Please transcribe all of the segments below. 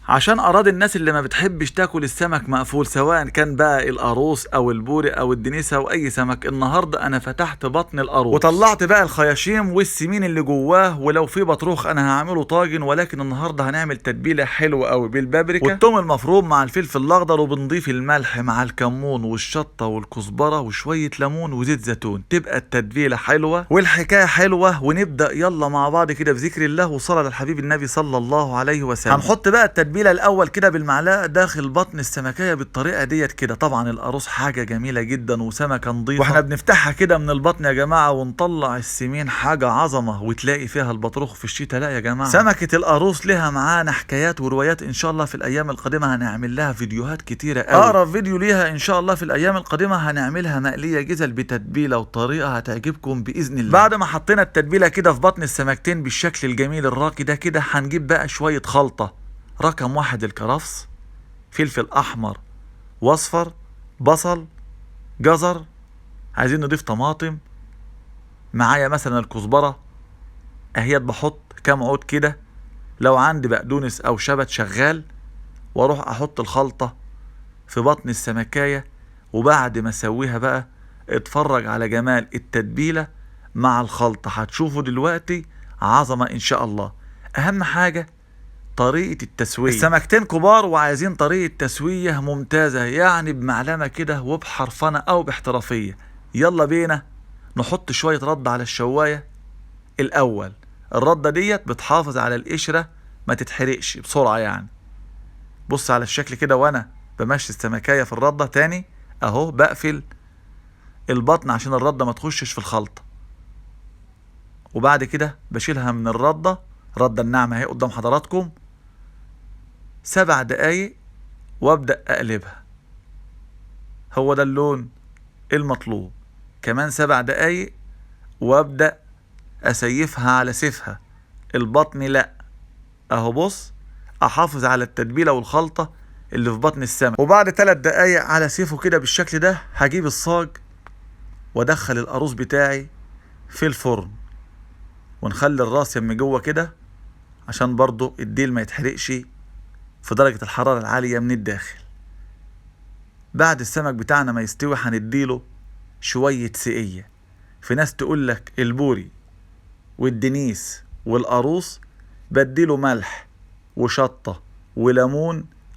عشان اراضي الناس اللي ما بتحبش تاكل السمك مقفول، سواء كان بقى القاروص او البوري او الدنيسه او اي سمك. النهارده انا فتحت بطن القاروص وطلعت بقى الخياشيم والسمين اللي جواه، ولو في بطروخ انا هعمله طاجن. ولكن النهارده هنعمل تتبيله حلوه قوي بالبابريكا والثوم المفروم مع الفلفل الاخضر، وبنضيف الملح مع الكمون والشطه والكزبره وشويه ليمون وزيت زيتون. تبقى التتبيله حلوه والحكايه حلوه. ونبدا يلا مع بعض كده بذكر الله وصلاه للحبيب النبي صلى الله عليه وسلم. هنحط بقى التتبيله الاول كده بالمعلقه داخل بطن السمكيه بالطريقه ديت كده. طبعا القاروص حاجه جميله جدا وسمكه نظيفه، واحنا بنفتحها كده من البطن يا جماعه ونطلع السمين حاجه عظمه، وتلاقي فيها البطروخ في الشتاء. لا يا جماعه، سمكه القاروص لها معانا حكايات وروايات ان شاء الله في الايام القادمه هنعمل لها فيديوهات كتيره قوي. اقرب فيديو ليها ان شاء الله في الايام القادمه هنعملها مقليه جزل بتتبيله وطريقه هتعجبكم باذن الله. بعد ما حطينا التتبيله كده في بطن السمكتين بالشكل الجميل الراقي ده كده، هنجيب بقى شويه خلطه. رقم 1 الكرفس، فلفل احمر واصفر، بصل، جزر، عايزين نضيف طماطم معايا مثلا الكزبره اهيت، بحط كام عود كده. لو عندي بقدونس او شبت شغال، واروح احط الخلطه في بطن السمكايه. وبعد ما اسويها بقى اتفرج على جمال التتبيله مع الخلطه، هتشوفوا دلوقتي عظمه ان شاء الله. اهم حاجه طريقة التسوية. السمكتين كبار وعايزين طريقة تسوية ممتازة، يعني بمعلمة كده وبحرفنة او باحترافية. يلا بينا نحط شوية رد على الشواية الاول. الردة ديت بتحافظ على القشرة ما تتحرقش بسرعة يعني. بص على الشكل كده وانا بمشي السمكاية في الردة. تاني اهو بقفل البطن عشان الردة ما تخشش في الخلطة، وبعد كده بشيلها من الردة. ردة الناعمة اهي قدام حضراتكم. 7 دقايق وابدأ اقلبها، هو ده اللون المطلوب. كمان 7 دقايق وابدأ اسيفها على سيفها. البطن لا، اهو بص، احافظ على التتبيلة والخلطة اللي في بطن السمك. وبعد 3 دقايق على سيفه كده بالشكل ده، هجيب الصاج وادخل القاروص بتاعي في الفرن، ونخلي الراس يم جوه كده عشان برضو الديل ما يتحرقش في درجة الحرارة العالية من الداخل. بعد السمك بتاعنا ما يستوي هنديله شوية سقية. في ناس تقولك البوري والدنيس والقاروص بديله ملح وشطة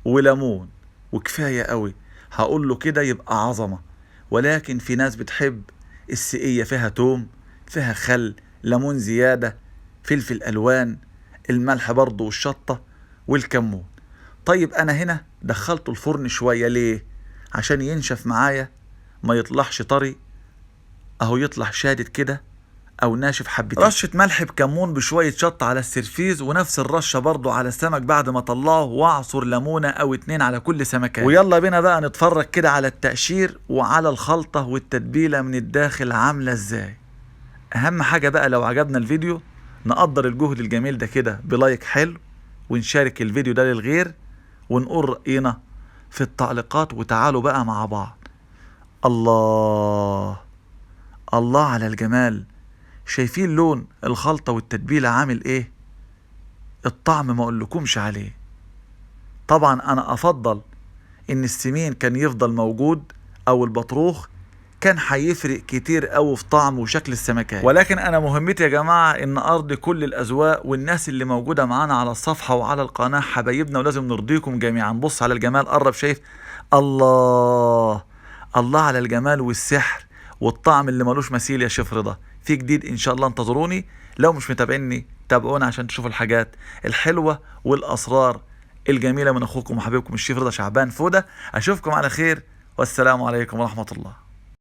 وليمون وكفاية قوي، هقوله كده يبقى عظمة. ولكن في ناس بتحب السقية فيها توم، فيها خل، ليمون زيادة، فلفل ألوان، الملح برضو والشطة والكمون. طيب انا هنا دخلته الفرن شوية ليه؟ عشان ينشف معايا، ما يطلعش طري، اهو يطلع شادد كده او ناشف حبتين. رشة ملح بكمون بشوية شطة على السرفيز، ونفس الرشة برضو على السمك بعد ما طلعه، واعصر ليمونة او 2 على كل سمكة. ويلا بينا بقى نتفرج كده على التقشير وعلى الخلطة والتتبيلة من الداخل عاملة ازاي. اهم حاجة بقى لو عجبنا الفيديو نقدر الجهد الجميل ده كده بلايك حلو، ونشارك الفيديو ده للغير، ونقول رأينا في التعليقات. وتعالوا بقى مع بعض. الله الله على الجمال. شايفين لون الخلطة والتتبيلة عامل ايه؟ الطعم ما اقولكمش عليه. طبعا انا افضل ان السمين كان يفضل موجود، او البطروخ كان هيفرق كتير قوي في طعم وشكل السمكات. ولكن انا مهمتي يا جماعه ان ارضي كل الاذواق، والناس اللي موجوده معانا على الصفحه وعلى القناه حبايبنا، ولازم نرضيكم جميعا. بص على الجمال، قرب، شايف؟ الله الله على الجمال والسحر والطعم اللي ملوش مثيل يا شيف رضا. في جديد ان شاء الله، انتظروني. لو مش متابعيني تابعونا عشان تشوفوا الحاجات الحلوه والاسرار الجميله من اخوكم وحبيبكم الشيف رضا شعبان فوده. اشوفكم على خير، والسلام عليكم ورحمه الله.